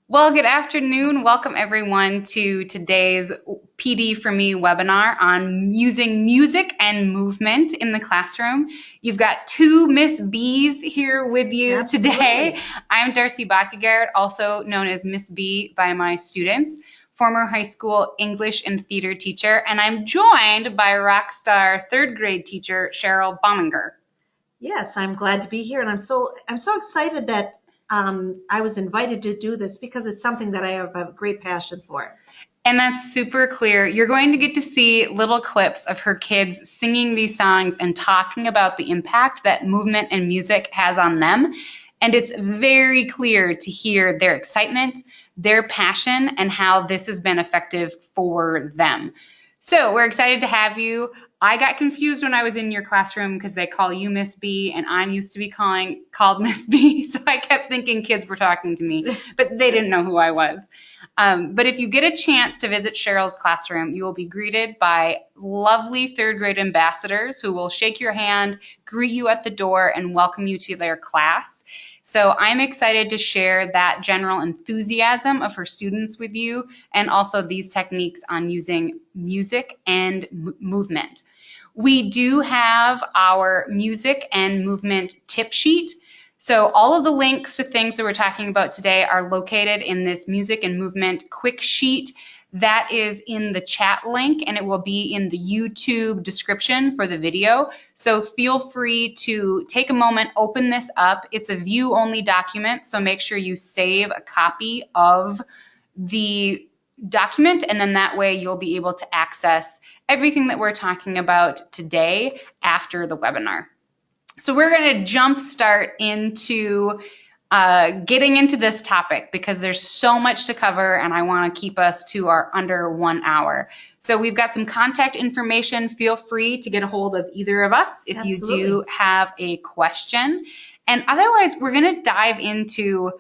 Well, good afternoon. Welcome everyone to today's PD for Me webinar on using music and movement in the classroom. You've got two Miss B's here with you today. Absolutely. I'm Darcy Bakigard, also known as Miss B by my students, former high school English and theater teacher, and I'm joined by rock star third grade teacher Cheryl Bominger. Yes, I'm glad to be here, and I'm so excited that I was invited to do this because it's something that I have a great passion for. And that's super clear. You're going to get to see little clips of her kids singing these songs and talking about the impact that movement and music has on them. And it's very clear to hear their excitement, their passion, and how this has been effective for them. So we're excited to have you. I got confused when I was in your classroom because they call you Miss B and I'm used to be called Miss B. So I kept thinking kids were talking to me, but they didn't know who I was. But if you get a chance to visit Cheryl's classroom, you will be greeted by lovely third grade ambassadors who will shake your hand, greet you at the door, and welcome you to their class. So I'm excited to share that general enthusiasm of her students with you and also these techniques on using music and movement. We do have our music and movement tip sheet. So all of the links to things that we're talking about today are located in this music and movement quick sheet. That is in the chat link and it will be in the YouTube description for the video. So feel free to take a moment, open this up. It's a view only document, so make sure you save a copy of the document and then that way you'll be able to access everything that we're talking about today after the webinar. So we're going to jump start into getting into this topic because there's so much to cover and I want to keep us to our under 1 hour. So we've got some contact information. Feel free to get a hold of either of us if Absolutely. you do have a question. And otherwise, we're going to dive into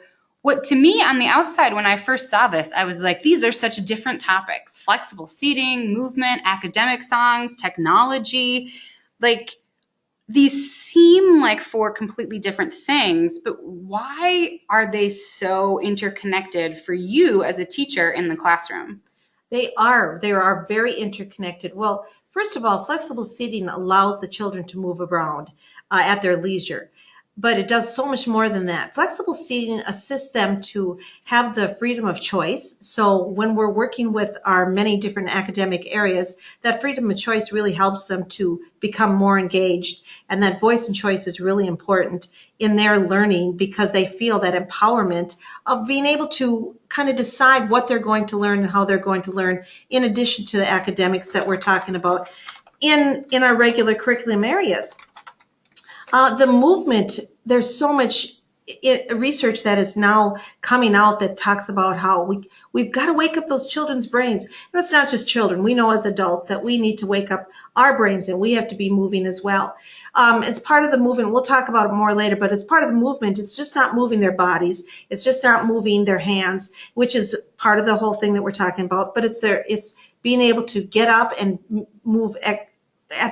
what to me on the outside when I first saw this, I was like, these are such different topics. Flexible seating, movement, academic songs, technology. Like, these seem like four completely different things, but why are they so interconnected for you as a teacher in the classroom? They are very interconnected. Well, first of all, flexible seating allows the children to move around at their leisure. But it does so much more than that. Flexible seating assists them to have the freedom of choice. So when we're working with our many different academic areas, that freedom of choice really helps them to become more engaged. And that voice and choice is really important in their learning because they feel that empowerment of being able to kind of decide what they're going to learn and how they're going to learn, in addition to the academics that we're talking about in our regular curriculum areas. The movement, there's so much research that is now coming out that talks about how we've got to wake up those children's brains. And it's not just children. We know as adults that we need to wake up our brains and we have to be moving as well. As part of the movement, we'll talk about it more later, but as part of the movement, it's just not moving their bodies. It's just not moving their hands, which is part of the whole thing that we're talking about. But it's being able to get up and move at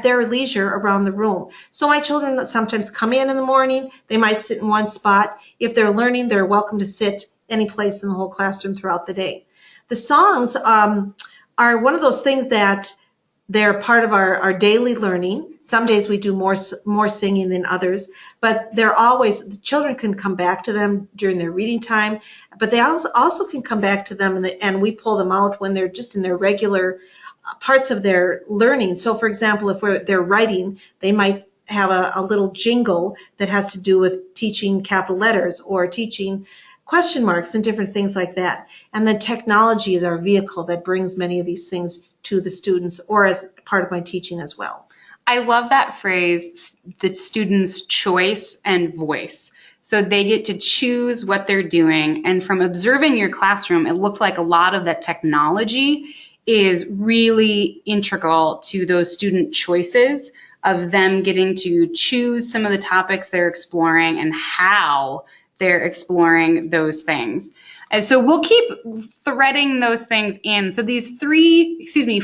their leisure around the room. So my children sometimes come in the morning, they might sit in one spot. If they're learning, they're welcome to sit any place in the whole classroom throughout the day. The songs are one of those things that they're part of our daily learning. Some days we do more singing than others, but the children can come back to them during their reading time, but they also can come back to them and we pull them out when they're just in their regular parts of their learning. So for example, if they're writing, they might have a little jingle that has to do with teaching capital letters or teaching question marks and different things like that. And then technology is our vehicle that brings many of these things to the students or as part of my teaching as well. I love that phrase, the student's choice and voice. So they get to choose what they're doing. And from observing your classroom, it looked like a lot of that technology is really integral to those student choices of them getting to choose some of the topics they're exploring and how they're exploring those things. And so we'll keep threading those things in. So these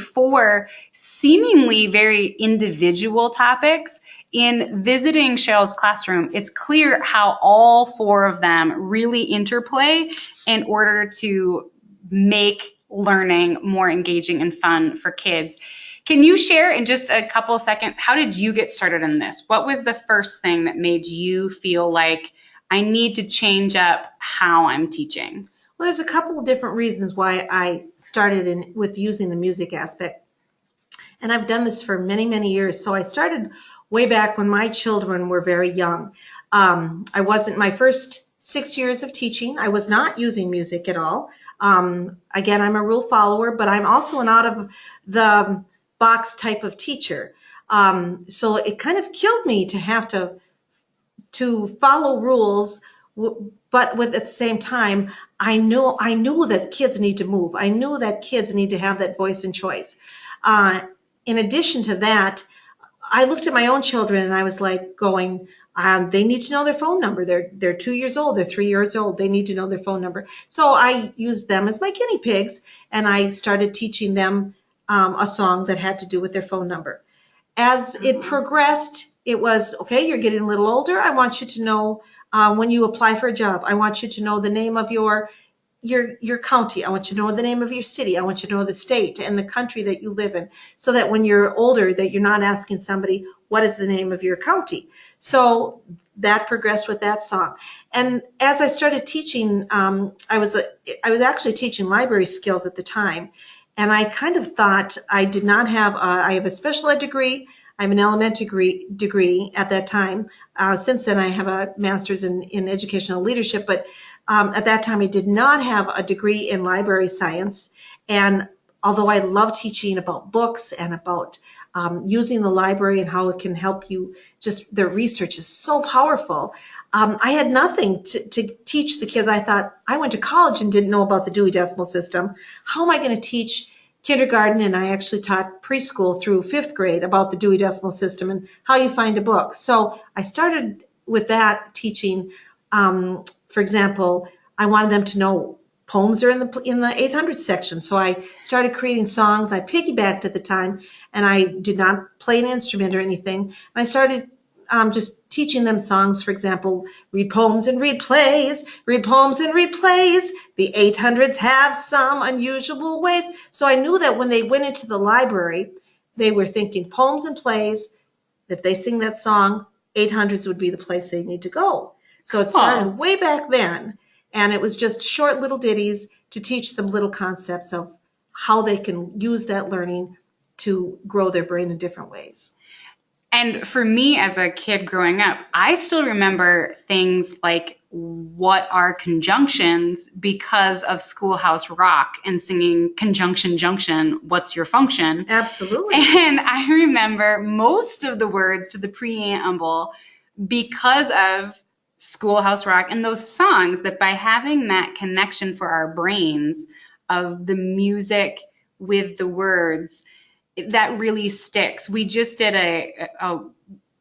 four seemingly very individual topics, in visiting Cheryl's classroom, it's clear how all four of them really interplay in order to make learning more engaging and fun for kids. Can you share in just a couple seconds, how did you get started in this? What was the first thing that made you feel like I need to change up how I'm teaching? Well, there's a couple of different reasons why I started with using the music aspect. And I've done this for many, many years. So I started way back when my children were very young. I wasn't, my first 6 years of teaching, I was not using music at all. Again, I'm a rule follower, but I'm also an out of the box type of teacher. So it kind of killed me to have to follow rules, but at the same time, I knew that kids need to move. I knew that kids need to have that voice and choice. In addition to that, I looked at my own children and I was like going, they need to know their phone number. They're 2 years old. They're 3 years old. They need to know their phone number. So I used them as my guinea pigs, and I started teaching them a song that had to do with their phone number. As it progressed, it was, okay, you're getting a little older. I want you to know when you apply for a job. I want you to know the name of your county. I want you to know the name of your city. I want you to know the state and the country that you live in, so that when you're older, that you're not asking somebody, what is the name of your county? So that progressed with that song. And as I started teaching, I was actually teaching library skills at the time. And I kind of thought I did not have, I have a special ed degree. I have an elementary degree at that time. Since then, I have a master's in educational leadership, but at that time, I did not have a degree in library science. And although I love teaching about books and about using the library and how it can help you, just the research is so powerful. I had nothing to teach the kids. I thought, I went to college and didn't know about the Dewey Decimal System. How am I going to teach kindergarten? And I actually taught preschool through 5th grade about the Dewey Decimal System and how you find a book. So I started with that teaching. For example, I wanted them to know poems are in the 800 section. So I started creating songs. I piggybacked at the time, and I did not play an instrument or anything. And I started just teaching them songs. For example, read poems and read plays, read poems and read plays. The 800s have some unusual ways. So I knew that when they went into the library, they were thinking poems and plays. If they sing that song, 800s would be the place they need to go. So it started way back then, and it was just short little ditties to teach them little concepts of how they can use that learning to grow their brain in different ways. And for me as a kid growing up, I still remember things like what are conjunctions because of Schoolhouse Rock and singing Conjunction Junction, what's your function? Absolutely. And I remember most of the words to the preamble because of Schoolhouse Rock and those songs, that by having that connection for our brains of the music with the words, that really sticks. We just did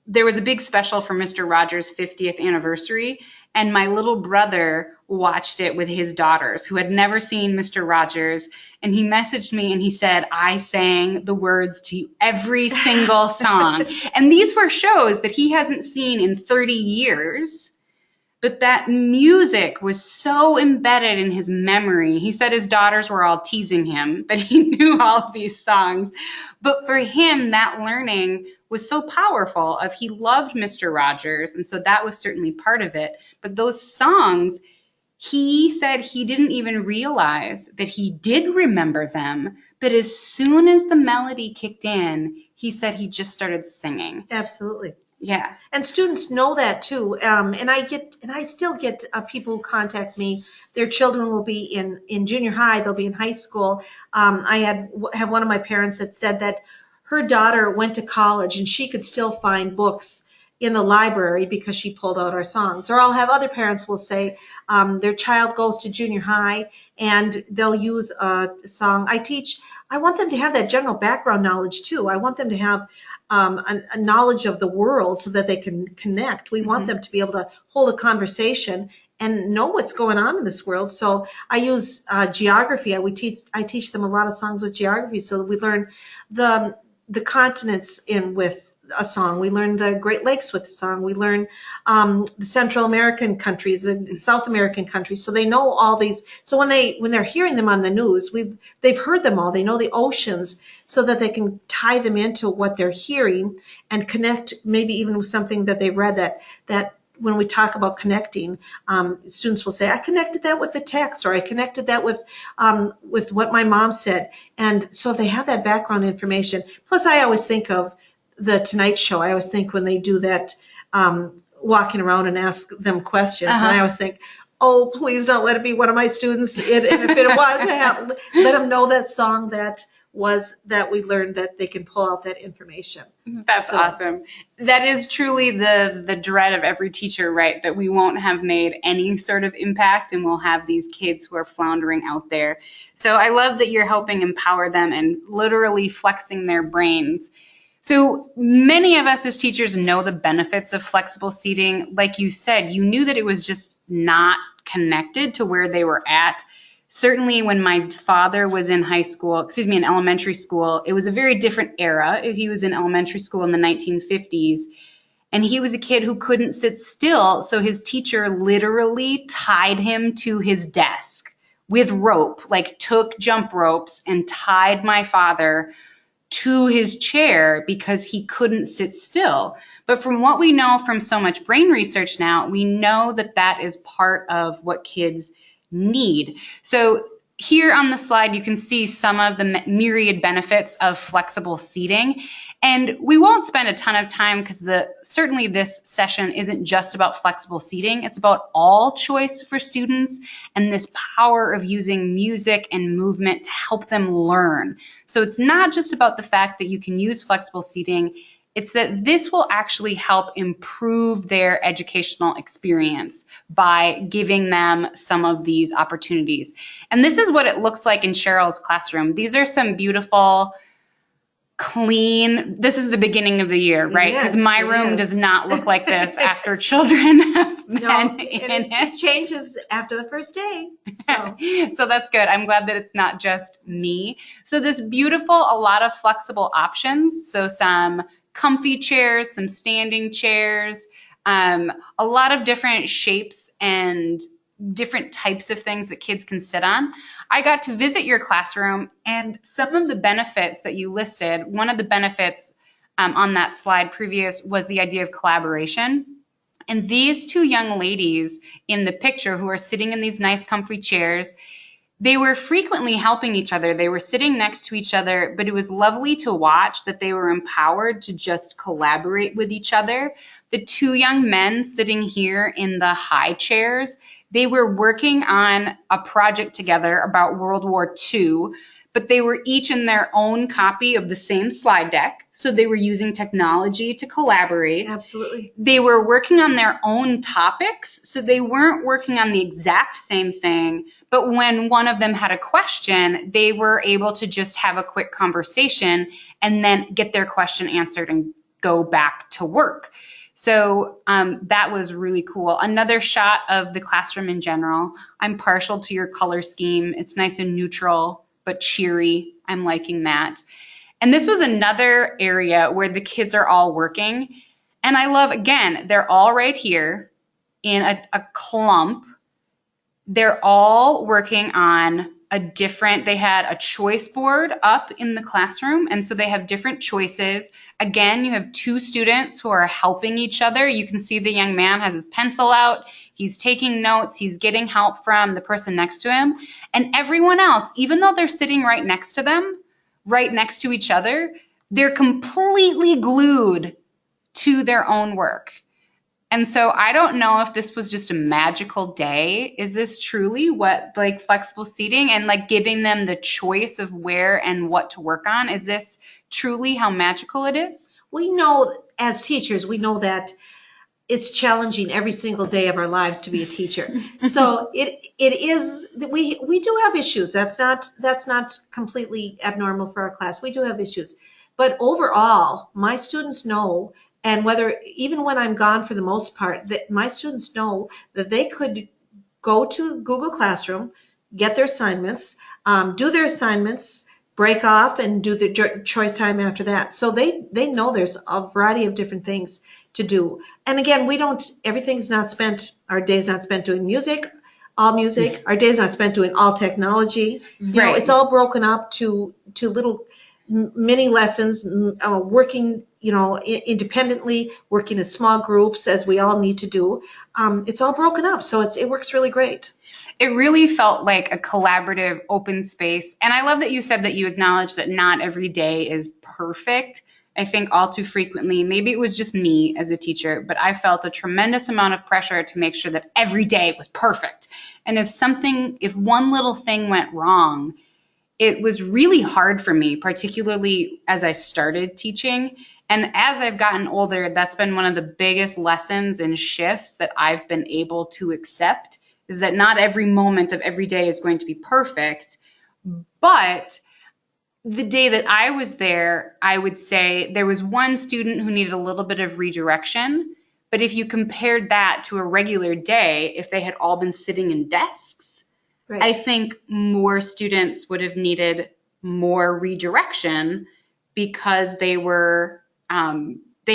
there was a big special for Mr. Rogers' 50th anniversary, and my little brother watched it with his daughters who had never seen Mr. Rogers, and he messaged me and he said, I sang the words to every single song. And these were shows that he hasn't seen in 30 years. But that music was so embedded in his memory. He said his daughters were all teasing him, but he knew all of these songs. But for him, that learning was so powerful. He loved Mr. Rogers, and so that was certainly part of it. But those songs, he said he didn't even realize that he did remember them. But as soon as the melody kicked in, he said he just started singing. Absolutely. Yeah. And students know that too. And I still get people who contact me. Their children will be in junior high. They'll be in high school. I have one of my parents that said that her daughter went to college and she could still find books in the library because she pulled out our songs. Or I'll have other parents will say their child goes to junior high and they'll use a song. I want them to have that general background knowledge too. I want them to have a knowledge of the world so that they can connect. We want them to be able to hold a conversation and know what's going on in this world. So I use geography. I teach them a lot of songs with geography, so we learn the continents in with a song. We learn the Great Lakes with a song. We learn the Central American countries and South American countries. So they know all these. So when they're hearing them on the news, they've heard them all. They know the oceans, so that they can tie them into what they're hearing and connect, maybe even with something that they read. That when we talk about connecting, students will say, "I connected that with the text," or "I connected that with what my mom said." And so if they have that background information, plus I always think of the Tonight Show. I always think when they do that, walking around and ask them questions, and I always think, oh, please don't let it be one of my students. And if it was, let them know that song that we learned, that they can pull out that information. That's awesome. That is truly the dread of every teacher, right? That we won't have made any sort of impact, and we'll have these kids who are floundering out there. So I love that you're helping empower them and literally flexing their brains. So many of us as teachers know the benefits of flexible seating. Like you said, you knew that it was just not connected to where they were at. Certainly when my father was in in elementary school, it was a very different era. He was in elementary school in the 1950s, and he was a kid who couldn't sit still, so his teacher literally tied him to his desk with rope, like took jump ropes and tied my father to his chair because he couldn't sit still. But from what we know from so much brain research now, we know that that is part of what kids need. So here on the slide, you can see some of the myriad benefits of flexible seating. And we won't spend a ton of time because certainly this session isn't just about flexible seating. It's about all choice for students and this power of using music and movement to help them learn. So it's not just about the fact that you can use flexible seating. It's that this will actually help improve their educational experience by giving them some of these opportunities. And this is what it looks like in Cheryl's classroom. These are some beautiful, clean, this is the beginning of the year, right? Because my room does not look like this after children have been in it. It changes after the first day. So that's good. I'm glad that it's not just me. So this beautiful, a lot of flexible options. So some comfy chairs, some standing chairs, a lot of different shapes and different types of things that kids can sit on. I got to visit your classroom, and some of the benefits that you listed, one of the benefits on that slide previous was the idea of collaboration. And these two young ladies in the picture who are sitting in these nice comfy chairs, they were frequently helping each other. They were sitting next to each other, but it was lovely to watch that they were empowered to just collaborate with each other. The two young men sitting here in the high chairs, they were working on a project together about World War II, but they were each in their own copy of the same slide deck. So they were using technology to collaborate. Absolutely. They were working on their own topics, so they weren't working on the exact same thing. But when one of them had a question, they were able to just have a quick conversation and then get their question answered and go back to work. So that was really cool. Another shot of the classroom in general. I'm partial to your color scheme. It's nice and neutral, but cheery. I'm liking that. And this was another area where the kids are all working. And I love, again, they're all right here in a clump. They're all working on they had a choice board up in the classroom, and so they have different choices. Again, you have two students who are helping each other. You can see the young man has his pencil out. He's taking notes. He's getting help from the person next to him. And everyone else, even though they're sitting right next to them, right next to each other, they're completely glued to their own work. And so I don't know if this was just a magical day. Is this truly what flexible seating and giving them the choice of where and what to work on? Is this truly how magical it is? We know as teachers, we know that it's challenging every single day of our lives to be a teacher. So it is, we do have issues. That's not completely abnormal for our class. We do have issues. But overall, my students know, and even when I'm gone for the most part, that my students know that they could go to Google Classroom, get their assignments, do their assignments, break off, and do the choice time after that. So they know there's a variety of different things to do. And again, everything's not spent, our day's not spent doing music, all music. Our day's not spent doing all technology. Right. It's all broken up to little mini lessons, working, independently, working in small groups as we all need to do. It's all broken up, so it works really great. It really felt like a collaborative open space. And I love that you said that you acknowledge that not every day is perfect. I think all too frequently, maybe it was just me as a teacher, but I felt a tremendous amount of pressure to make sure that every day was perfect. And if one little thing went wrong, it was really hard for me, particularly as I started teaching. And as I've gotten older, that's been one of the biggest lessons and shifts that I've been able to accept, is that not every moment of every day is going to be perfect. But the day that I was there, I would say there was one student who needed a little bit of redirection. But if you compared that to a regular day, if they had all been sitting in desks, Right. I think more students would have needed more redirection because they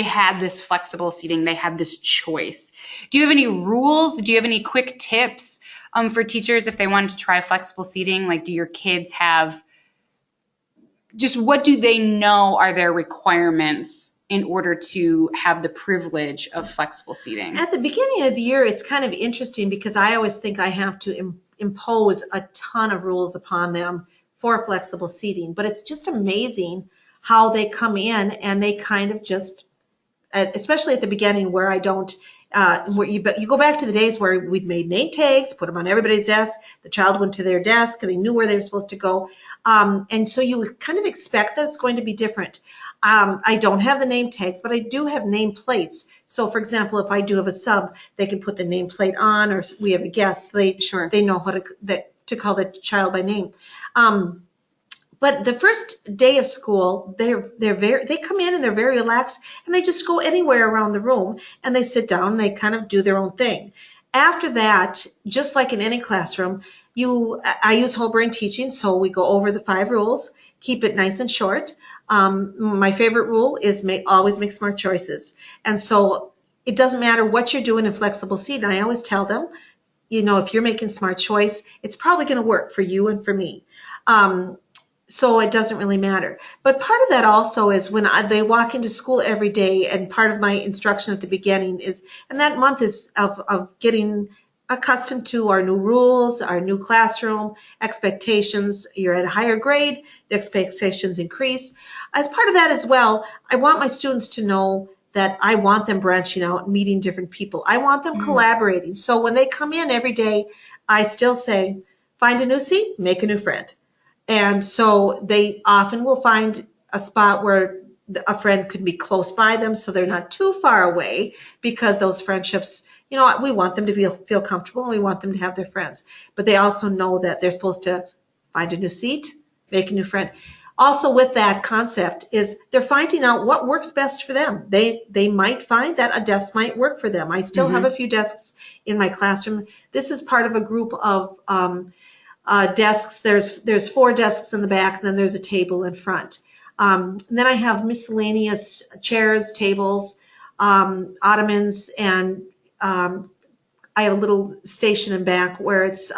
had this flexible seating, they had this choice. Do you have any rules? Do you have any quick tips for teachers if they wanted to try flexible seating? Like, do your kids have, just what do they know are their requirements in order to have the privilege of flexible seating? At the beginning of the year, it's kind of interesting because I always think I have to impose a ton of rules upon them for flexible seating. But it's just amazing how they come in and they kind of just, especially at the beginning where I don't, you go back to the days where we'd made name tags, put them on everybody's desk, the child went to their desk and they knew where they were supposed to go. And so you kind of expect that it's going to be different. I don't have the name tags, but I do have name plates. So for example, if I do have a sub, they can put the name plate on, or we have a guest, they know how to call the child by name. But the first day of school, they come in and they're very relaxed and they just go anywhere around the room and they sit down and they kind of do their own thing. After that, just like in any classroom, I use whole brain teaching, so we go over the 5 rules, keep it nice and short. My favorite rule is always make smart choices. And so it doesn't matter what you're doing in flexible seating. I always tell them, if you're making smart choice, it's probably going to work for you and for me. So it doesn't really matter. But part of that also is when they walk into school every day, and part of my instruction at the beginning is, and that month is of getting accustomed to our new rules, our new classroom, expectations. You're at a higher grade, the expectations increase. As part of that as well, I want my students to know that I want them branching out, meeting different people. I want them collaborating. So when they come in every day, I still say, find a new seat, make a new friend. And so they often will find a spot where a friend could be close by them so they're not too far away, because those friendships, we want them to feel comfortable and we want them to have their friends. But they also know that they're supposed to find a new seat, make a new friend. Also with that concept is they're finding out what works best for them. They might find that a desk might work for them. I still have a few desks in my classroom. This is part of a group of desks. There's 4 desks in the back, and then there's a table in front. Then I have miscellaneous chairs, tables, ottomans, and I have a little station in back where it's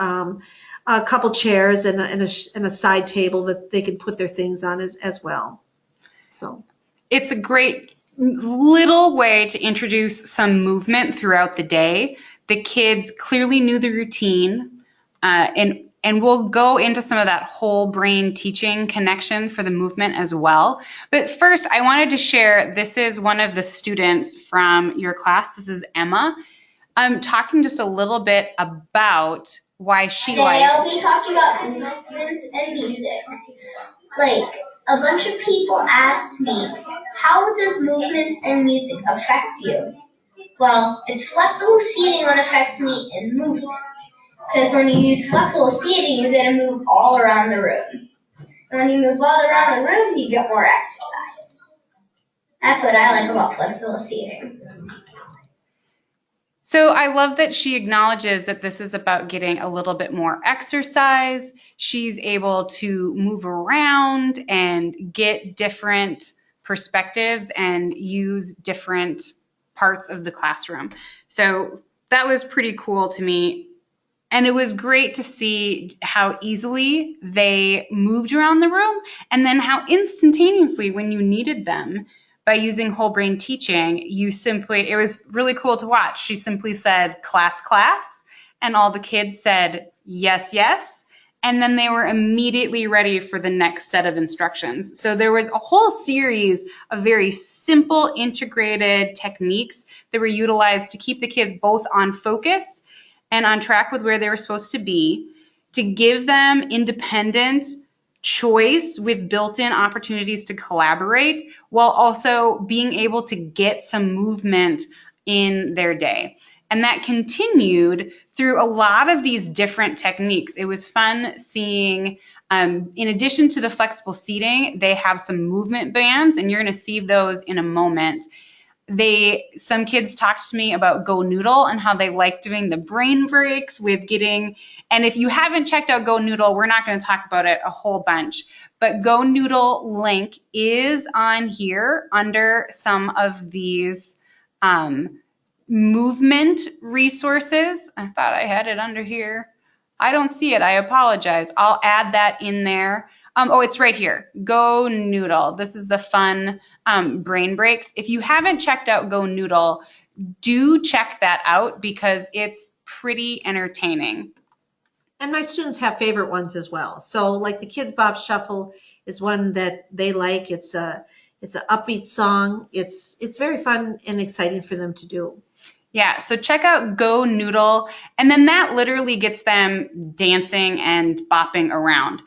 a couple chairs and a side table that they can put their things on as well. So it's a great little way to introduce some movement throughout the day. The kids clearly knew the routine, and we'll go into some of that whole brain teaching connection for the movement as well. But first, I wanted to share, this is one of the students from your class. This is Emma. I'm talking just a little bit about why she likes... I'll be talking about movement and music. Like, a bunch of people ask me, how does movement and music affect you? Well, it's flexible seating what affects me in movement. Because when you use flexible seating, you get to move all around the room. And when you move all around the room, you get more exercise. That's what I like about flexible seating. So I love that she acknowledges that this is about getting a little bit more exercise. She's able to move around and get different perspectives and use different parts of the classroom. So that was pretty cool to me. And it was great to see how easily they moved around the room and then how instantaneously, when you needed them, by using whole brain teaching, it was really cool to watch. She simply said, class, class, and all the kids said, yes, yes. And then they were immediately ready for the next set of instructions. So there was a whole series of very simple, integrated techniques that were utilized to keep the kids both on focus and on track with where they were supposed to be, to give them independent choice with built-in opportunities to collaborate, while also being able to get some movement in their day. And that continued through a lot of these different techniques. It was fun seeing, in addition to the flexible seating, they have some movement bands, and you're going to see those in a moment. Some kids talked to me about Go Noodle and how they like doing the brain breaks with getting, and if you haven't checked out Go Noodle, we're not going to talk about it a whole bunch, but Go Noodle link is on here under some of these movement resources. I thought I had it under here. I don't see it. I apologize. I'll add that in there. Oh, it's right here. Go Noodle. This is the fun brain breaks. If you haven't checked out Go Noodle, do check that out because it's pretty entertaining. And my students have favorite ones as well. So like the Kids Bop Shuffle is one that they like. It's an upbeat song. It's very fun and exciting for them to do. Yeah, so check out Go Noodle, and then that literally gets them dancing and bopping around.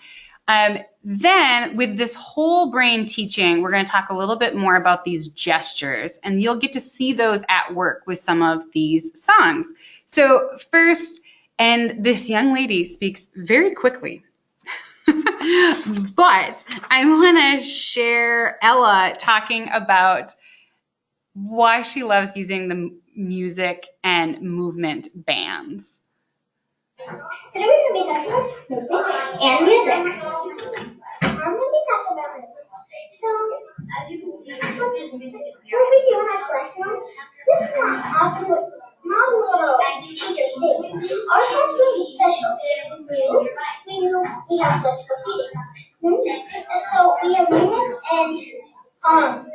Then with this whole brain teaching, we're going to talk a little bit more about these gestures, and you'll get to see those at work with some of these songs. So first, and this young lady speaks very quickly, but I want to share Ella talking about why she loves using the music and movement bands. Today we're going to be talking about movement and music. I'm going to be talking about movement. So, as you can see, what we do in our classroom, this is not often what not little teachers do. Ours has something special. We have flexible seating. So we have movement and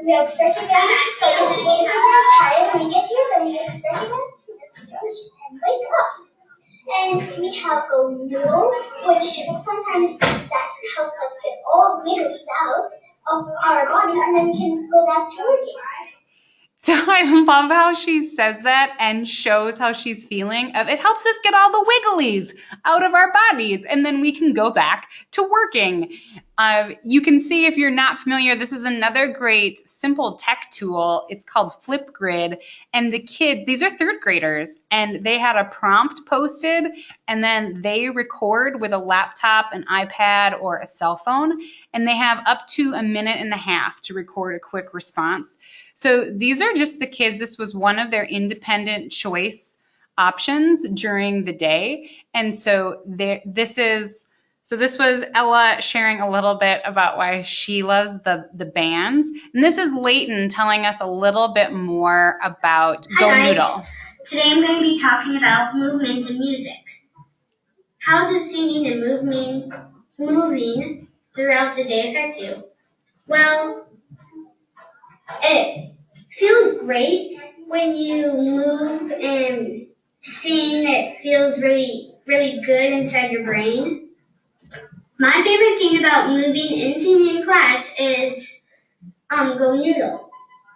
we have stretching bands. So if we're tired when we get here, then we have stretching bands and stretch and wake up. And we have Go Noodle, which sometimes that helps us get all the wiggles out of our body, and then we can go back to working. So I love how she says that and shows how she's feeling. It helps us get all the wigglies out of our bodies, and then we can go back to working. You can see, if you're not familiar, this is another great simple tech tool. It's called Flipgrid, and the kids, these are third graders, and they had a prompt posted, and then they record with a laptop, an iPad, or a cell phone, and they have up to 1.5 minutes to record a quick response. So these are just the kids. This was one of their independent choice options during the day. And so this was Ella sharing a little bit about why she loves the bands. And this is Layton telling us a little bit more about Go Noodle. Today I'm going to be talking about movement and music. How does singing and moving throughout the day affect you? Well, it feels great when you move and sing. It feels really, really good inside your brain. My favorite thing about moving and singing in class is Go Noodle.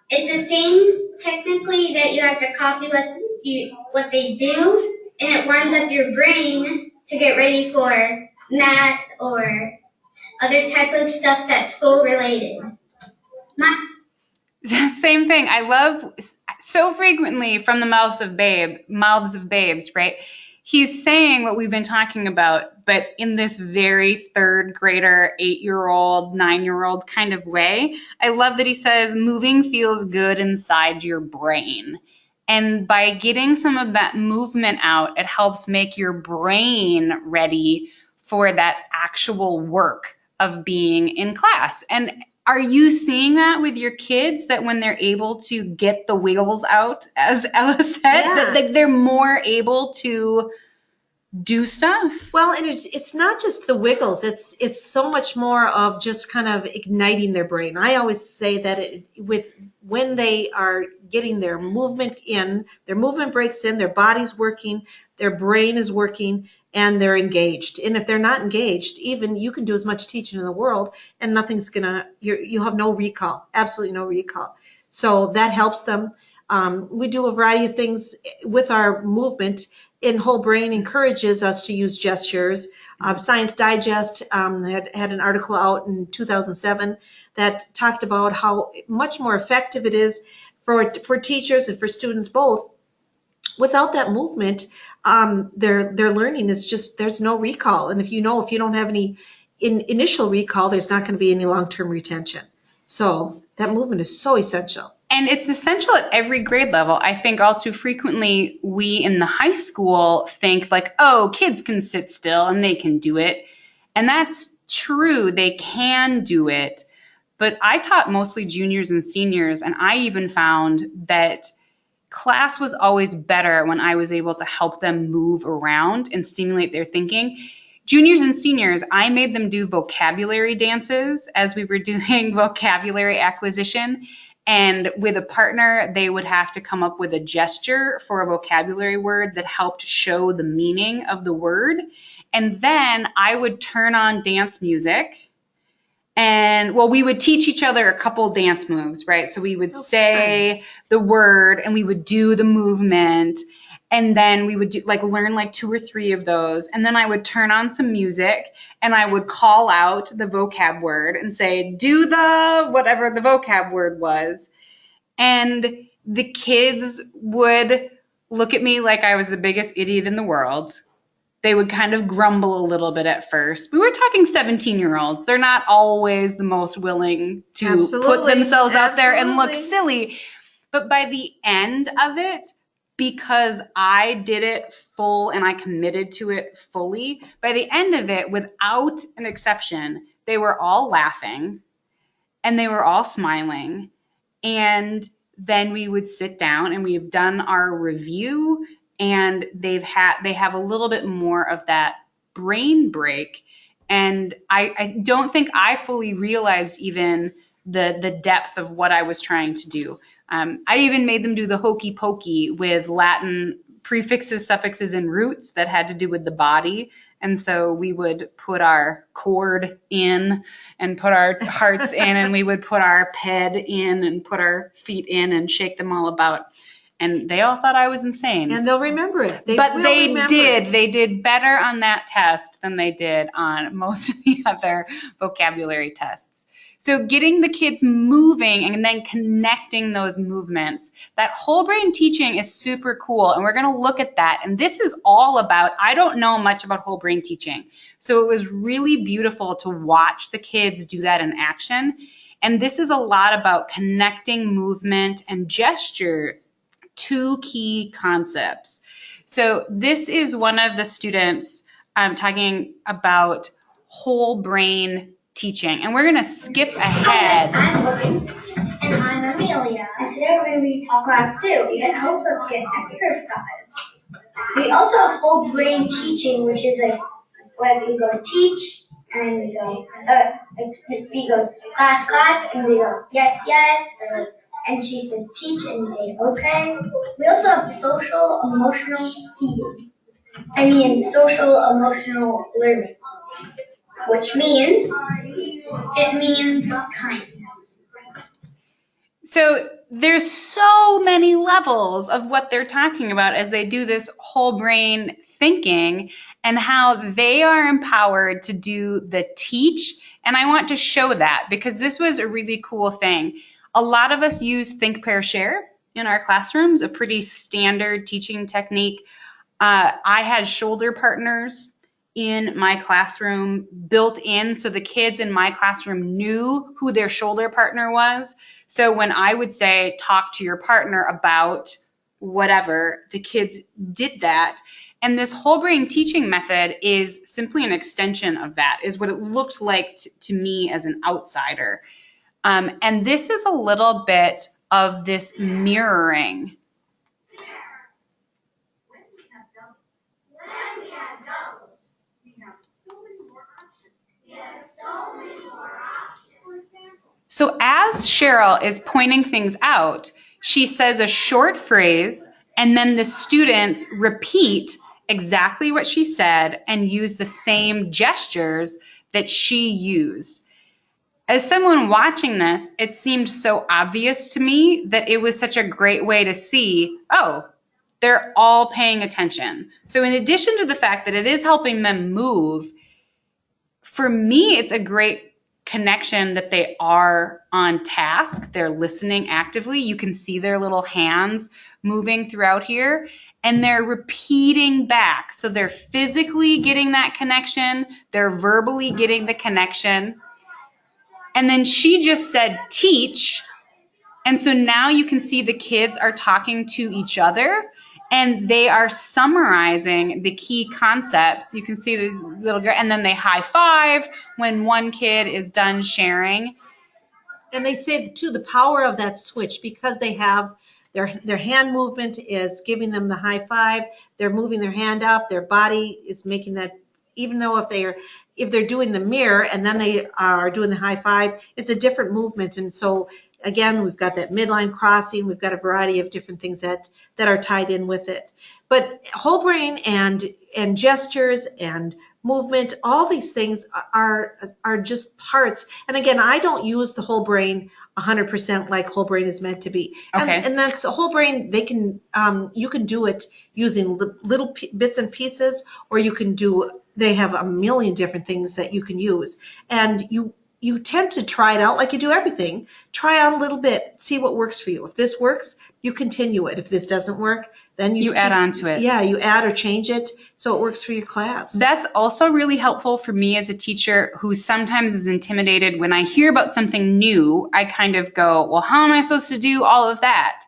It's a thing technically that you have to copy what they do, and it winds up your brain to get ready for math or other type of stuff that's school related. Same thing. I love so frequently from the mouths of babes, right? He's saying what we've been talking about, but in this very third grader, 8-year-old, 9-year-old kind of way. I love that he says moving feels good inside your brain. And by getting some of that movement out, it helps make your brain ready for that actual work of being in class. And are you seeing that with your kids, that when they're able to get the wiggles out, as Ella said, that they're more able to do stuff? Well, and it's not just the wiggles. It's so much more of just kind of igniting their brain. I always say that when they are getting their movement in, their movement breaks in, their body's working, their brain is working, and they're engaged. And if they're not engaged, even you can do as much teaching in the world, and nothing's you'll have no recall, absolutely no recall. So that helps them. We do a variety of things with our movement. In Whole Brain encourages us to use gestures. Science Digest had an article out in 2007 that talked about how much more effective it is for teachers and for students both. Without that movement, their learning is just, there's no recall. And if you don't have any initial recall, there's not going to be any long-term retention. So that movement is so essential. And it's essential at every grade level. I think all too frequently we in the high school think like, oh, kids can sit still and they can do it. And that's true, they can do it. But I taught mostly juniors and seniors, and I even found that class was always better when I was able to help them move around and stimulate their thinking. Juniors and seniors, I made them do vocabulary dances as we were doing vocabulary acquisition. And with a partner, they would have to come up with a gesture for a vocabulary word that helped show the meaning of the word. And then I would turn on dance music. And, well, we would teach each other a couple dance moves, right? So we would say the word and we would do the movement. And then we would learn 2 or 3 of those. And then I would turn on some music and I would call out the vocab word and say, do the whatever the vocab word was. And the kids would look at me like I was the biggest idiot in the world. They would kind of grumble a little bit at first. We were talking 17-year-olds. They're not always the most willing to put themselves out there and look silly. But by the end of it, because I did it full and I committed to it fully, by the end of it, without an exception, they were all laughing and they were all smiling. And then we would sit down and we've done our review, and they have a little bit more of that brain break. And I don't think I fully realized even the depth of what I was trying to do. I even made them do the hokey pokey with Latin prefixes, suffixes, and roots that had to do with the body. And so we would put our cord in and put our hearts in, and we would put our ped in and put our feet in and shake them all about. And they all thought I was insane. And they'll remember it. They did. They did better on that test than they did on most of the other vocabulary tests. So getting the kids moving and then connecting those movements, that whole brain teaching is super cool. And we're going to look at that. And this is all about, I don't know much about whole brain teaching. So it was really beautiful to watch the kids do that in action. And this is a lot about connecting movement and gestures to key concepts. So this is one of the students talking about whole brain teaching, and we're going to skip ahead. Hi, I'm Lauren. And I'm Amelia. And today we're going to be talking class 2. It helps us get exercise. We also have whole brain teaching, which is where we go teach, and then we go, Miss B goes, class, and we go, yes, and she says teach, and we say okay. We also have social emotional learning, which means kindness. So there's so many levels of what they're talking about as they do this whole brain thinking, and how they are empowered to do the teach. And I want to show that because this was a really cool thing. A lot of us use Think, Pair, Share in our classrooms, a pretty standard teaching technique. I had shoulder partners in my classroom built in, so the kids in my classroom knew who their shoulder partner was. So when I would say, talk to your partner about whatever, the kids did that. And this whole brain teaching method is simply an extension of that, is what it looked like to me as an outsider. And this is a little bit of this mirroring. So as Cheryl is pointing things out, she says a short phrase, and then the students repeat exactly what she said and use the same gestures that she used. As someone watching this, it seemed so obvious to me that it was such a great way to see, oh, they're all paying attention. So in addition to the fact that it is helping them move, for me, it's a great connection that they are on task. They're listening actively. You can see their little hands moving throughout here, and they're repeating back. So they're physically getting that connection. They're verbally getting the connection. And then she just said teach. And so now you can see the kids are talking to each other, and they are summarizing the key concepts. You can see these little girls, and then they high five when one kid is done sharing. And they say, too, the power of that switch, because they have their hand movement is giving them the high five. They're moving their hand up. Their body is making that, even though if they're doing the mirror and then they are doing the high five, it's a different movement. And so again, we've got that midline crossing. We've got a variety of different things that are tied in with it. But whole brain and gestures and movement, all these things are just parts. And again, I don't use the whole brain 100% like whole brain is meant to be. Okay. And that's a whole brain. They can you can do it using little bits and pieces, or they have a million different things that you can use. And you tend to try it out like you do everything. Try out a little bit, see what works for you. If this works, you continue it. If this doesn't work, then you add on to it. Yeah, you add or change it so it works for your class. That's also really helpful for me as a teacher who sometimes is intimidated. When I hear about something new, I kind of go, well, how am I supposed to do all of that?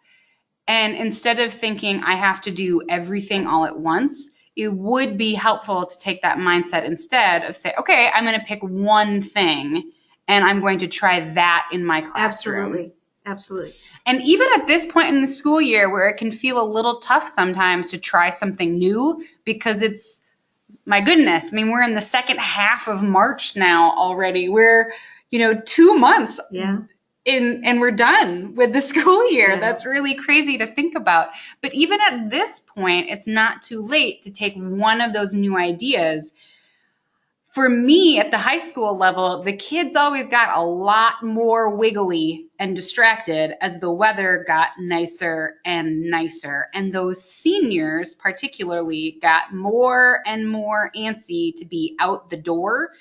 And instead of thinking I have to do everything all at once, it would be helpful to take that mindset instead of say, okay, I'm going to pick one thing and I'm going to try that in my classroom. Absolutely. And even at this point in the school year where it can feel a little tough sometimes to try something new because it's, my goodness, I mean, we're in the second half of March now already. We're, 2 months in and we're done with the school year. Yeah. That's really crazy to think about. But even at this point, it's not too late to take one of those new ideas. For me, at the high school level, the kids always got a lot more wiggly and distracted as the weather got nicer and nicer. And those seniors particularly got more and more antsy to be out the door.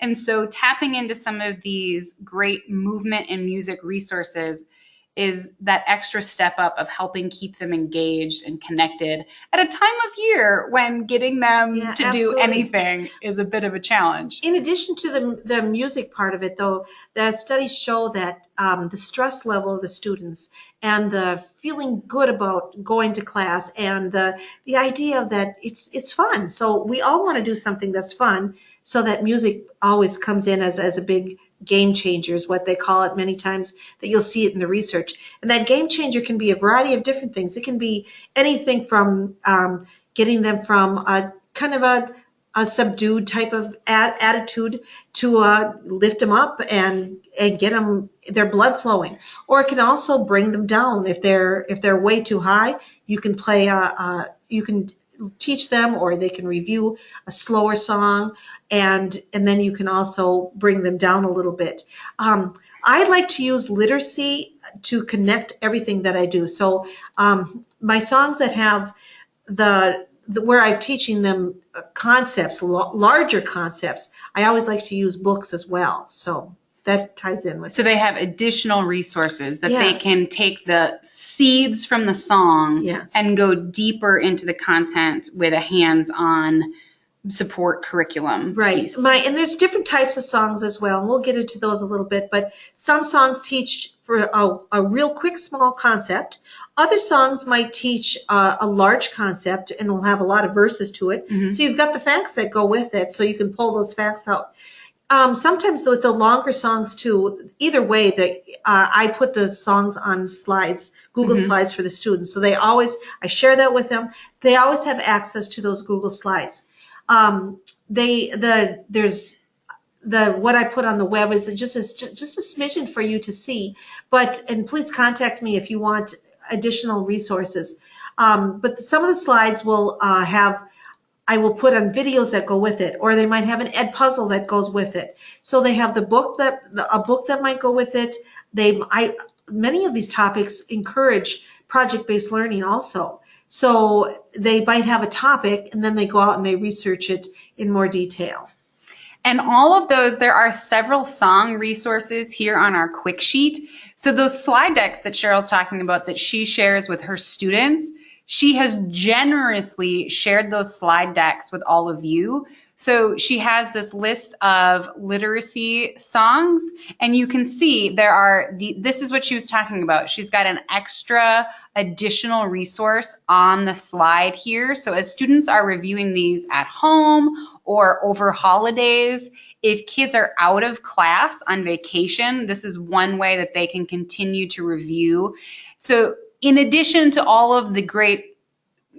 And so tapping into some of these great movement and music resources is that extra step up of helping keep them engaged and connected at a time of year when getting them to absolutely. do anything is a bit of a challenge. In addition to the music part of it, though, the studies show that the stress level of the students and the feeling good about going to class and the idea that it's fun. So we all want to do something that's fun, so that music always comes in as a big game changer is what they call it many times, that you'll see it in the research. And that game changer can be a variety of different things. It can be anything from getting them from a kind of a subdued type of attitude to lift them up and get them their blood flowing. Or it can also bring them down. If they're way too high, you can play you can teach them, or they can review a slower song, and then you can also bring them down a little bit. I like to use literacy to connect everything that I do. So my songs that have where I'm teaching them concepts, larger concepts, I always like to use books as well. So that ties in with So they have additional resources that Yes. they can take the seeds from the song Yes. and go deeper into the content with a hands-on support curriculum Right. piece. And there's different types of songs as well, and we'll get into those a little bit, but some songs teach for a real quick, small concept. Other songs might teach a large concept and will have a lot of verses to it. Mhm. So you've got the facts that go with it, so you can pull those facts out. Sometimes with the longer songs too, either way, I put the songs on slides, Google Mhm. Slides for the students. So I share that with them. They always have access to those Google Slides. There's what I put on the web is just a smidgen for you to see, and please contact me if you want additional resources. But some of the slides will I will put on videos that go with it, or they might have an ed puzzle that goes with it. So they have a book that might go with it. Many of these topics encourage project-based learning also. So they might have a topic, and then they go out and they research it in more detail. And all of those, there are several song resources here on our quick sheet. So those slide decks that Cheryl's talking about that she shares with her students, she has generously shared those slide decks with all of you. So she has this list of literacy songs, and you can see this is what she was talking about. She's got an extra additional resource on the slide here. So as students are reviewing these at home or over holidays, if kids are out of class on vacation, this is one way that they can continue to review. So in addition to all of the great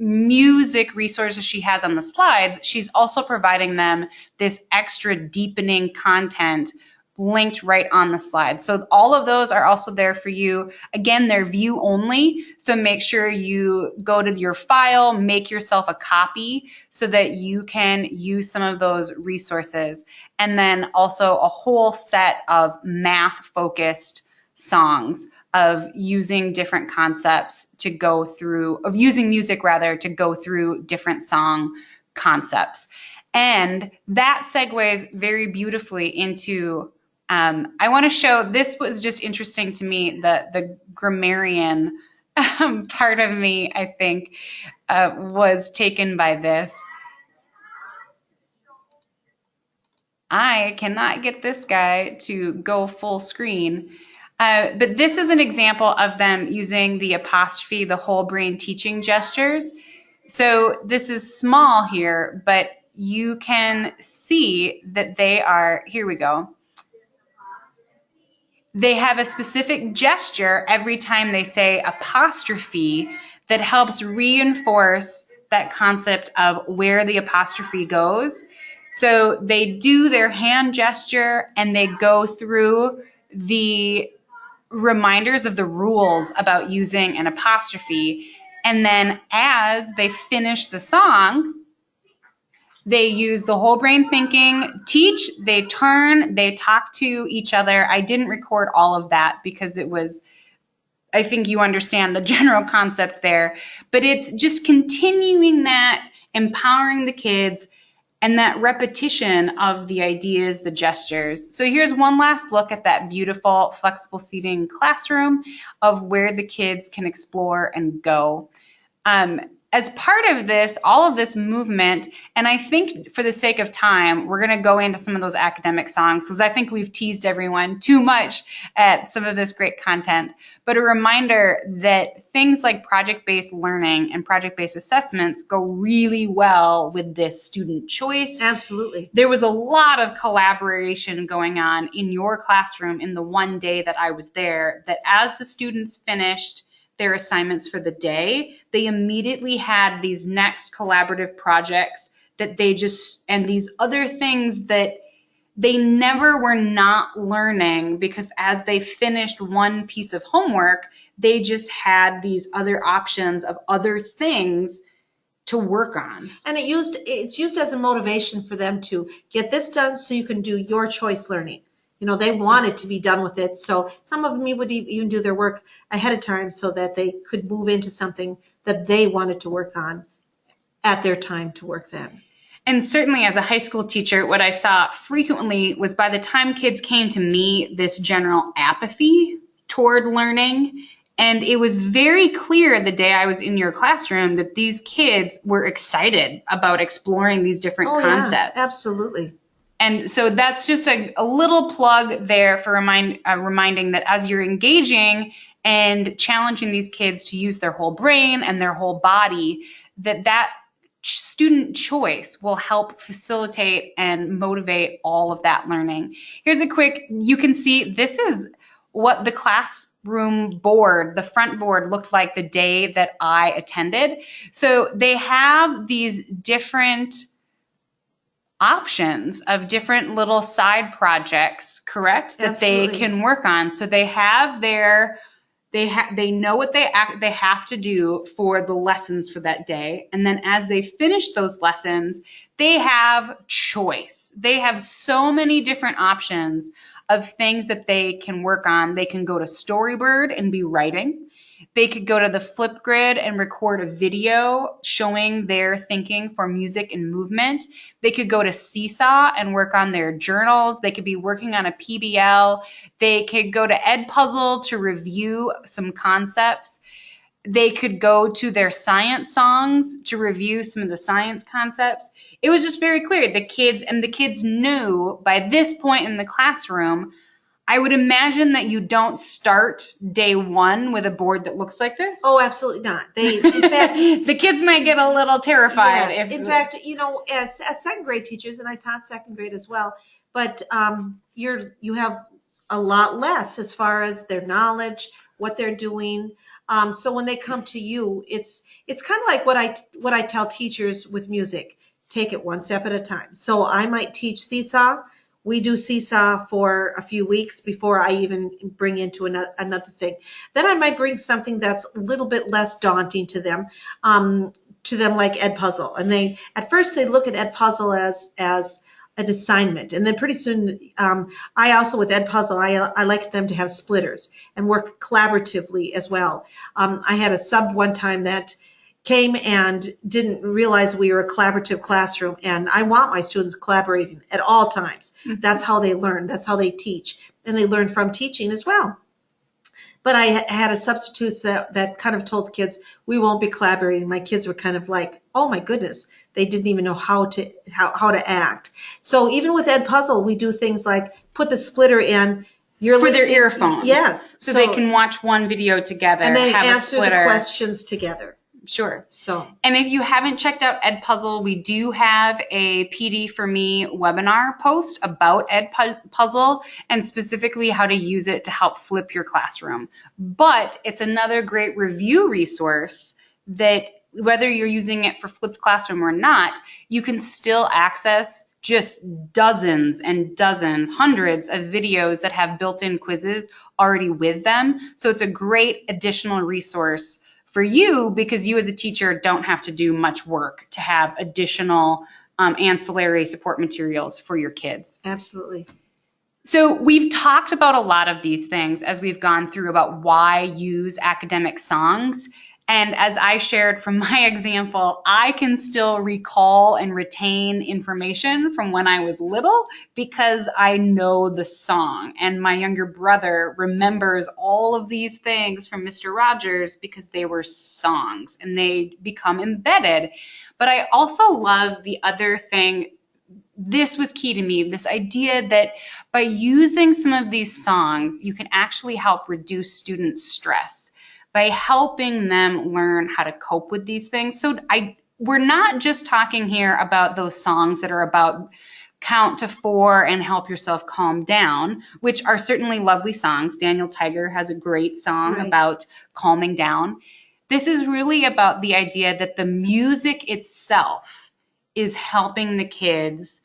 music resources she has on the slides, she's also providing them this extra deepening content linked right on the slide. So all of those are also there for you. Again, they're view only, so make sure you go to your file, make yourself a copy so that you can use some of those resources. And then also a whole set of math-focused songs of using different concepts to go through, of using music rather, to go through different song concepts. And that segues very beautifully into, I want to show, this was just interesting to me, the grammarian part of me, I think, was taken by this. I cannot get this guy to go full screen. But this is an example of them using the apostrophe, the whole brain teaching gestures. So this is small here, but you can see that they are, here we go. They have a specific gesture every time they say apostrophe that helps reinforce that concept of where the apostrophe goes. So they do their hand gesture and they go through the reminders of the rules about using an apostrophe. And then as they finish the song, they use the whole brain thinking, teach, they turn, they talk to each other. I didn't record all of that because it was, I think you understand the general concept there, but it's just continuing that, empowering the kids, and that repetition of the ideas, the gestures. So here's one last look at that beautiful flexible seating classroom of where the kids can explore and go. As part of this, all of this movement, and I think for the sake of time, we're going to go into some of those academic songs because I think we've teased everyone too much at some of this great content. But a reminder that things like project-based learning and project-based assessments go really well with this student choice. Absolutely. There was a lot of collaboration going on in your classroom in the one day that I was there, that as the students finished their assignments for the day, they immediately had these next collaborative projects that they just, and these other things that they never were not learning, because as they finished one piece of homework, they just had these other options of other things to work on. And it's used as a motivation for them to get this done so you can do your choice learning. You know, they wanted to be done with it, so some of them would even do their work ahead of time so that they could move into something that they wanted to work on at their time to work then. And certainly as a high school teacher, what I saw frequently was by the time kids came to me, this general apathy toward learning And it was very clear the day I was in your classroom that these kids were excited about exploring these different concepts. Yeah, absolutely. And so that's just a little plug there for reminding that as you're engaging and challenging these kids to use their whole brain and their whole body, that student choice will help facilitate and motivate all of that learning. Here's a quick, you can see this is what the classroom board, the front board, looked like the day that I attended. So they have these different options of different little side projects, correct? That Absolutely. they can work on. So they have they know what they have to do for the lessons for that day. And then as they finish those lessons, they have choice. They have so many different options of things that they can work on. They can go to Storybird and be writing. They could go to the Flipgrid and record a video showing their thinking for music and movement. They could go to Seesaw and work on their journals. They could be working on a PBL. They could go to Edpuzzle to review some concepts. They could go to their science songs to review some of the science concepts. It was just very clear. The kids knew by this point in the classroom. I would imagine that you don't start day one with a board that looks like this. Oh, absolutely not. In fact, the kids might get a little terrified. Yes. In fact, as second grade teachers, and I taught second grade as well, but you have a lot less as far as their knowledge, what they're doing. So when they come to you, it's kind of like what I tell teachers with music. Take it one step at a time. So I might teach Seesaw. We do Seesaw for a few weeks before I even bring into another thing. Then I might bring something that's a little bit less daunting to them like Edpuzzle. And at first they look at Edpuzzle as an assignment. And then pretty soon, I also with Edpuzzle, I like them to have splitters and work collaboratively as well. I had a sub one time that came and didn't realize we were a collaborative classroom, and I want my students collaborating at all times. Mm-hmm. That's how they learn. That's how they teach, and they learn from teaching as well. But I had a substitute that kind of told the kids, we won't be collaborating. My kids were kind of like, oh my goodness, they didn't even know how to act. So even with Edpuzzle, we do things like put the splitter in. For their earphones. Yes. So they can watch one video together. And they have answer a the questions together. Sure. So, and if you haven't checked out Edpuzzle, we do have a PD for Me webinar post about Edpuzzle and specifically how to use it to help flip your classroom. But it's another great review resource that whether you're using it for flipped classroom or not, you can still access just dozens and dozens, hundreds of videos that have built-in quizzes already with them. So it's a great additional resource for you because you as a teacher don't have to do much work to have additional ancillary support materials for your kids. Absolutely. So we've talked about a lot of these things as we've gone through about why use academic songs. And as I shared from my example, I can still recall and retain information from when I was little because I know the song. And my younger brother remembers all of these things from Mr. Rogers because they were songs and they become embedded. But I also love the other thing. This was key to me, this idea that by using some of these songs, you can actually help reduce student stress by helping them learn how to cope with these things. So we're not just talking here about those songs that are about count to 4 and help yourself calm down, which are certainly lovely songs. Daniel Tiger has a great song about calming down. This is really about the idea that the music itself is helping the kids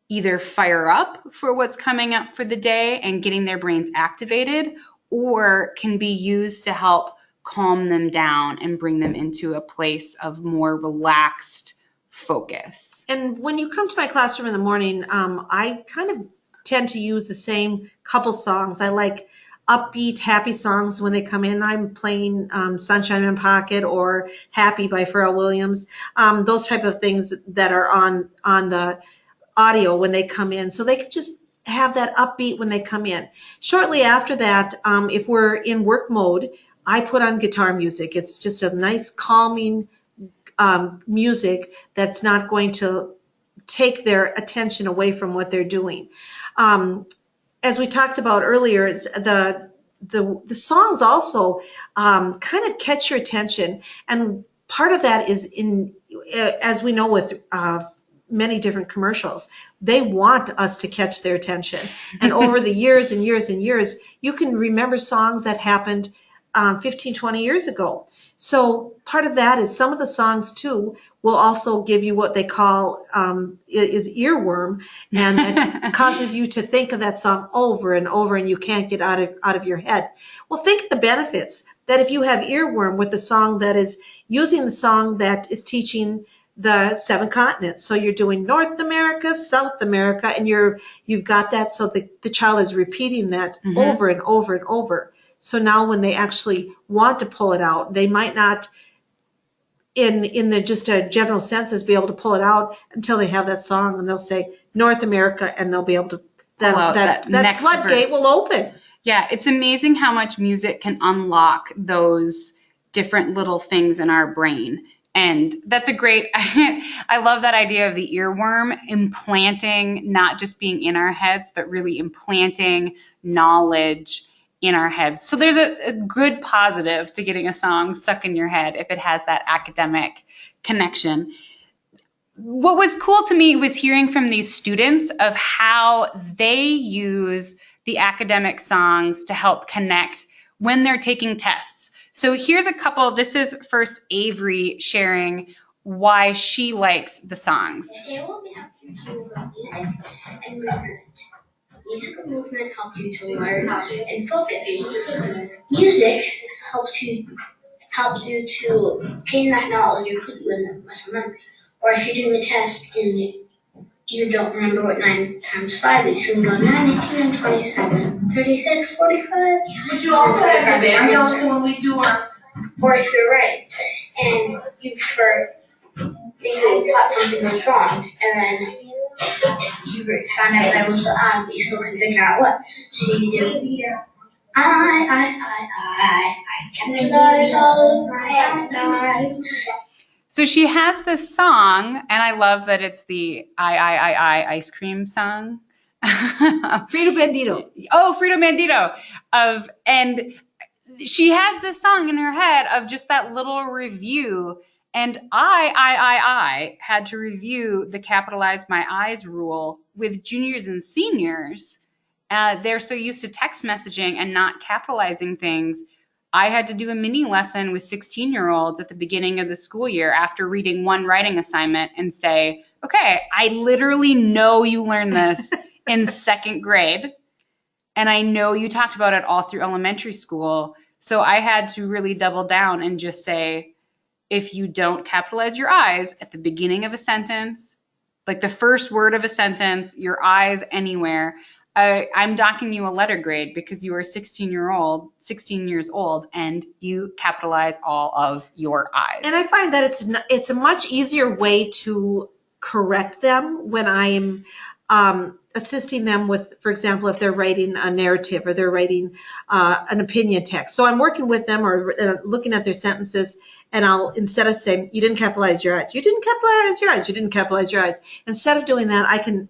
either fire up for what's coming up for the day and getting their brains activated, or can be used to help calm them down and bring them into a place of more relaxed focus. And when you come to my classroom in the morning, I kind of tend to use the same couple songs. I like upbeat, happy songs when they come in. I'm playing Sunshine in My Pocket or Happy by Pharrell Williams, those type of things that are on the audio when they come in. So they could just have that upbeat when they come in. Shortly after that, if we're in work mode, I put on guitar music. It's just a nice calming music that's not going to take their attention away from what they're doing. As we talked about earlier, it's the songs also kind of catch your attention, and part of that is as we know with many different commercials, they want us to catch their attention. And over the years and years and years, you can remember songs that happened 15, 20 years ago. So part of that is some of the songs too will also give you what they call is earworm, and it causes you to think of that song over and over, and you can't get out of your head. Well, think of the benefits that if you have earworm with the song that is using the song that is teaching the 7 continents. So you're doing North America, South America, and you've got that, so the child is repeating that over and over and over. So now when they actually want to pull it out, they might not in the just a general senses be able to pull it out until they have that song, and they'll say North America, and they'll be able to that floodgate will open. Yeah, it's amazing how much music can unlock those different little things in our brain. And that's a great, I love that idea of the earworm implanting, not just being in our heads, but really implanting knowledge in our heads. So there's a good positive to getting a song stuck in your head if it has that academic connection. What was cool to me was hearing from these students of how they use the academic songs to help connect when they're taking tests. So here's a couple. This is first Avery sharing why she likes the songs. Today we'll be talking about music and movement. Music and movement help you to learn and focus. Music helps you to gain that knowledge and put you in muscle memory. Or if you're doing a test and you don't remember what 9 times 5 is, you can go 9, 18, and 27, 36, 45. But you also have your videos, so when we do our... Or if you're right, and you thought something was wrong, and then you found out that it was but you still couldn't figure out what. So you do, I capitalize all of my eyes. So she has this song, and I love that it's the I ice cream song. Frito Bandito. Oh, Frito Bandito. And she has this song in her head of just that little review. And I had to review the capitalize my eyes rule with juniors and seniors. They're so used to text messaging and not capitalizing things. I had to do a mini lesson with 16-year-olds at the beginning of the school year after reading one writing assignment and say, okay, I literally know you learned this in 2nd grade, and I know you talked about it all through elementary school. So I had to really double down and just say, if you don't capitalize your eyes at the beginning of a sentence, like the first word of a sentence, your eyes anywhere, I'm docking you a letter grade because you are 16 years old, and you capitalize all of your eyes. And I find that it's a much easier way to correct them when I'm assisting them with, for example, if they're writing a narrative or they're writing an opinion text. So I'm working with them or looking at their sentences, and I'll, instead of saying, you didn't capitalize your eyes, you didn't capitalize your eyes, you didn't capitalize your eyes. Instead of doing that, I can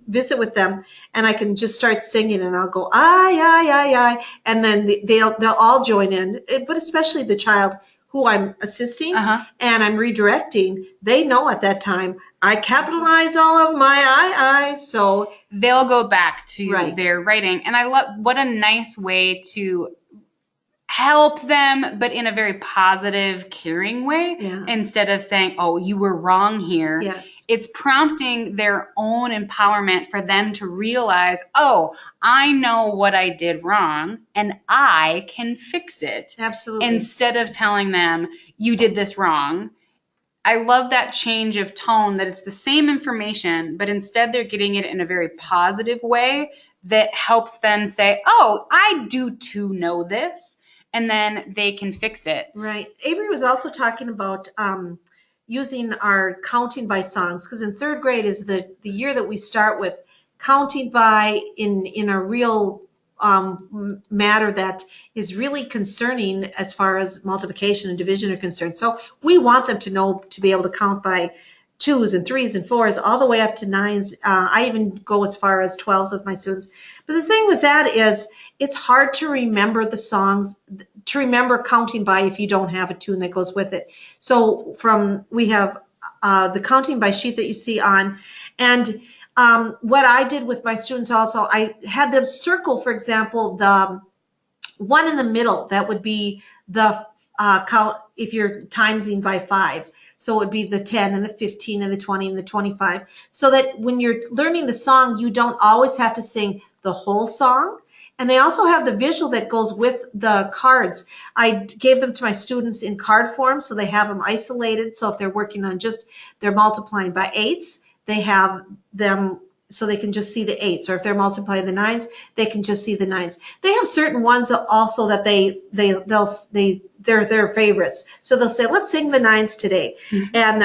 visit with them, and I can just start singing, and I'll go, I, and then they'll all join in, but especially the child who I'm assisting and I'm redirecting, they know at that time, I capitalize all of my I, so they'll go back to their writing. And I love, what a nice way to help them, but in a very positive, caring way, instead of saying, oh, you were wrong here. Yes. It's prompting their own empowerment for them to realize, oh, I know what I did wrong and I can fix it. Absolutely. Instead of telling them, you did this wrong. I love that change of tone, that it's the same information, but instead they're getting it in a very positive way that helps them say, oh, I do too know this. And then they can fix it. Right. Avery was also talking about using our counting by songs, because in 3rd grade is the year that we start with counting by in a real matter that is really concerning as far as multiplication and division are concerned. So we want them to know to be able to count by 2s and 3s and 4s all the way up to 9s. I even go as far as 12s with my students. But the thing with that is it's hard to remember the songs, to remember counting by if you don't have a tune that goes with it. So we have the counting by sheet that you see on, and what I did with my students also, I had them circle, for example, the one in the middle. That would be the count if you're timesing by 5. So it would be the 10 and the 15 and the 20 and the 25. So that when you're learning the song, you don't always have to sing the whole song. And they also have the visual that goes with the cards. I gave them to my students in card form, so they have them isolated. So if they're working on just, they're multiplying by 8s, they have them so they can just see the 8s. Or if they're multiplying the 9s, they can just see the 9s. They have certain ones also that they're their favorites. So they'll say, let's sing the 9s today,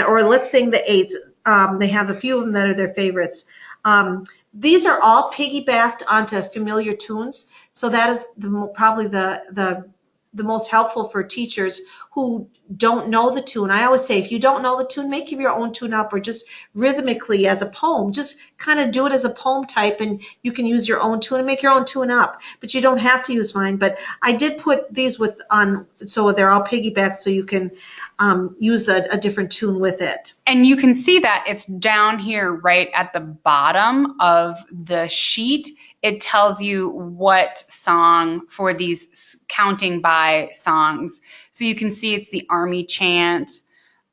or let's sing the 8s. They have a few of them that are their favorites. These are all piggybacked onto familiar tunes, so that is probably the most helpful for teachers who don't know the tune. I always say, if you don't know the tune, make your own tune up, or just rhythmically as a poem. Just kind of do it as a poem type, and you can use your own tune and make your own tune up. But you don't have to use mine. But I did put these so they're all piggybacked, so you can use a different tune with it. And you can see that it's down here right at the bottom of the sheet. It tells you what song for these counting by songs. So you can see it's the Army Chant,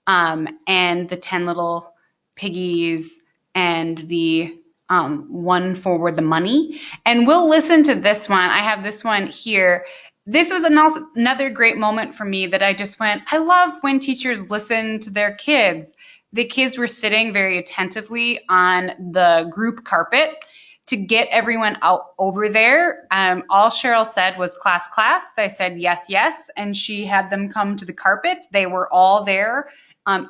and the 10 Little Piggies, and the one Forward the Money. And we'll listen to this one. I have this one here. This was another great moment for me that I just went, I love when teachers listen to their kids. The kids were sitting very attentively on the group carpet to get everyone out over there. All Cheryl said was class, class. They said yes, yes, and she had them come to the carpet. They were all there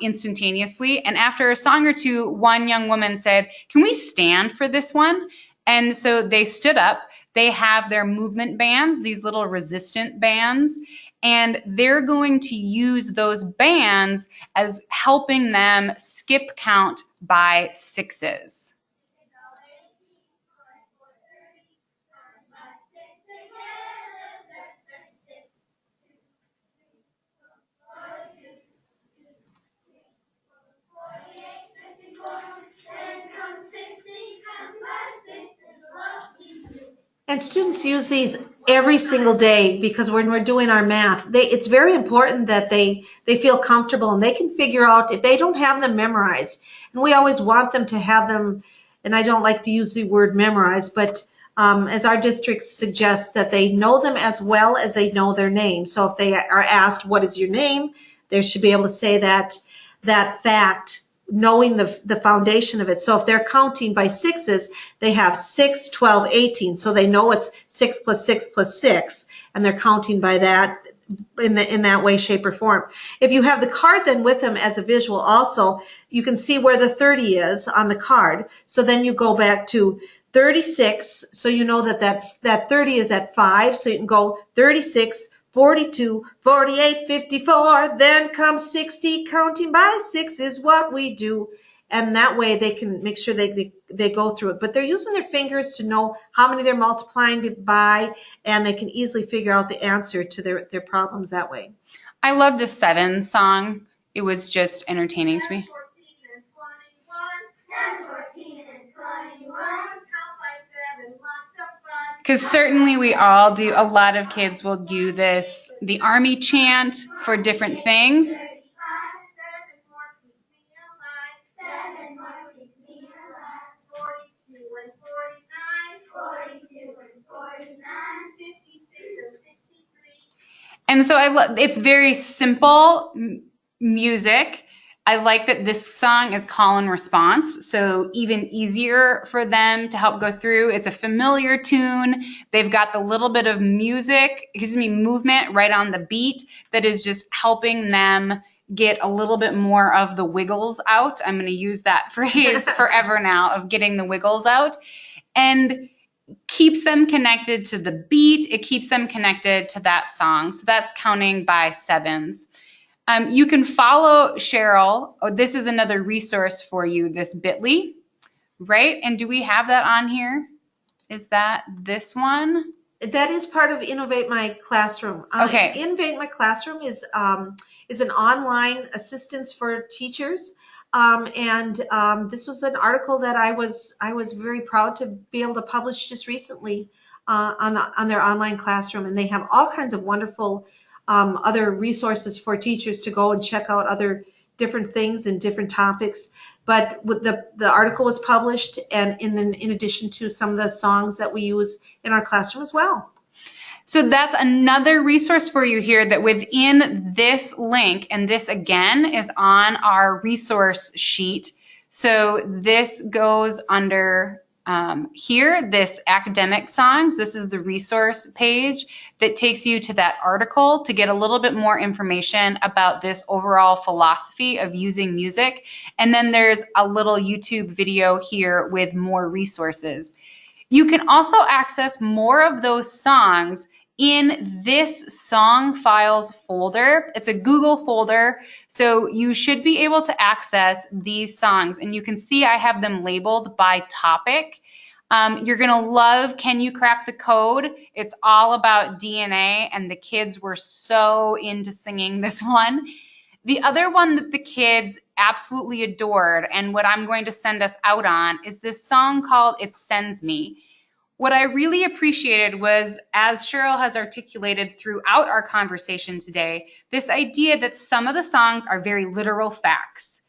instantaneously. And after a song or two, one young woman said, can we stand for this one? And so they stood up. They have their movement bands, these little resistant bands, and they're going to use those bands as helping them skip count by 6s. And students use these every single day, because when we're doing our math, it's very important that they feel comfortable and they can figure out if they don't have them memorized. And we always want them to have them, and I don't like to use the word memorize, but as our district suggests, that they know them as well as they know their name. So if they are asked, what is your name? They should be able to say that fact, knowing the foundation of it. So if they're counting by 6s, they have 6, 12, 18. So they know it's 6 plus 6 plus 6, and they're counting by that in that way, shape, or form. If you have the card then with them as a visual also, you can see where the 30 is on the card. So then you go back to 36, so you know that 30 is at 5, so you can go 36, 42, 48, 54, then comes 60, counting by 6 is what we do. And that way they can make sure they go through it. But they're using their fingers to know how many they're multiplying by, and they can easily figure out the answer to their problems that way. I loved the 7 song. It was just entertaining to me. 10, 14, and 21. Because certainly we all do, a lot of kids will do this, the Army Chant for different things. And so it's very simple music. I like that this song is call and response, so even easier for them to help go through. It's a familiar tune. They've got the little bit of movement right on the beat that is just helping them get a little bit more of the wiggles out. I'm going to use that phrase forever now, of getting the wiggles out. And keeps them connected to the beat. It keeps them connected to that song. So that's counting by sevens. You can follow Cheryl. Oh, this is another resource for you, this Bitly, right? And do we have that on here? Is that this one? That is part of Innovate My Classroom. Okay. Innovate My Classroom is an online assistance for teachers. This was an article that I was very proud to be able to publish just recently on their online classroom, and they have all kinds of wonderful other resources for teachers to go and check out other different things and different topics. But with the article was published, and in addition to some of the songs that we use in our classroom as well. So that's another resource for you here, that within this link, and this again is on our resource sheet. So this goes under here, this academic songs. This is the resource page that takes you to that article to get a little bit more information about this overall philosophy of using music. And then there's a little YouTube video here with more resources. You can also access more of those songs in this song files folder. It's a Google folder, so you should be able to access these songs. And you can see I have them labeled by topic. You're gonna love Can You Crack the Code? It's all about DNA, and the kids were so into singing this one. The other one that the kids absolutely adored, and what I'm going to send us out on, is this song called It Sends Me. What I really appreciated was, as Cheryl has articulated throughout our conversation today, this idea that some of the songs are very literal facts.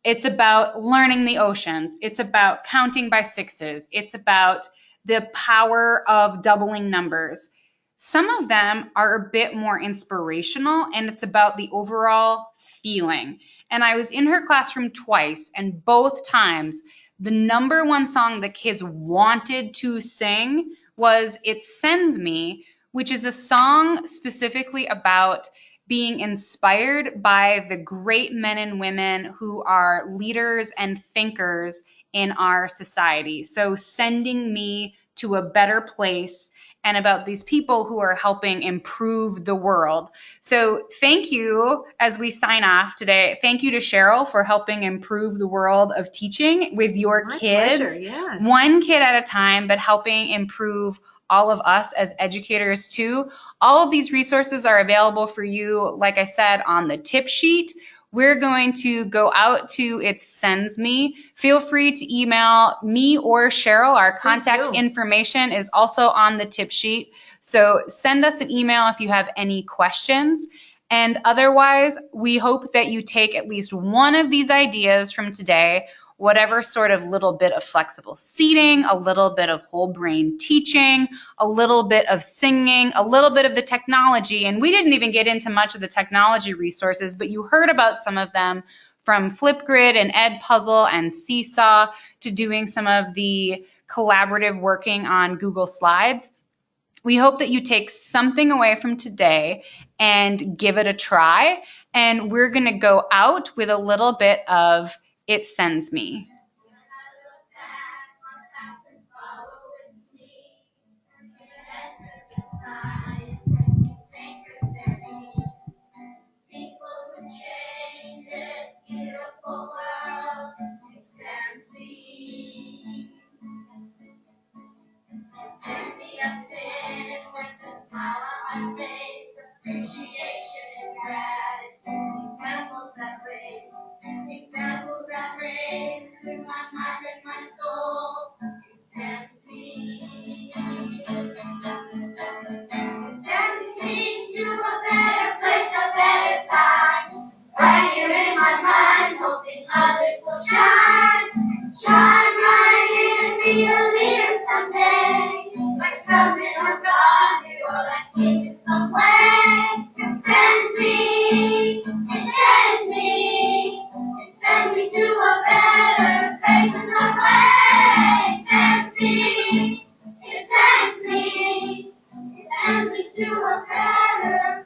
It's about learning the oceans. It's about counting by sixes. It's about the power of doubling numbers. Some of them are a bit more inspirational, and it's about the overall feeling. And I was in her classroom twice, and both times the number one song the kids wanted to sing was It Sends Me, which is a song specifically about being inspired by the great men and women who are leaders and thinkers in our society. So sending me to a better place, and about these people who are helping improve the world. So thank you, as we sign off today, thank you to Cheryl for helping improve the world of teaching with your My kids. pleasure, yes. One kid at a time, but helping improve all of us as educators too. All of these resources are available for you, like I said, on the tip sheet. We're going to go out to It Sends Me. Feel free to email me or Cheryl. Our contact information is also on the tip sheet. So send us an email if you have any questions. And otherwise, we hope that you take at least one of these ideas from today, whatever sort of little bit of flexible seating, a little bit of whole brain teaching, a little bit of singing, a little bit of the technology. And we didn't even get into much of the technology resources, but you heard about some of them, from Flipgrid and Edpuzzle and Seesaw to doing some of the collaborative working on Google Slides. We hope that you take something away from today and give it a try. And we're going to go out with a little bit of It Sends Me. Examples that raise through my mind and my soul. It sends me. It sends me to a better place, a better time. Right here in my mind, hoping others will shine. Shine right in and be a leader someday. Like something I'm gone, or like in some way. It sends me. It sends me. Send me to a better place in the way. It sends me. It sends me. It sends me to a better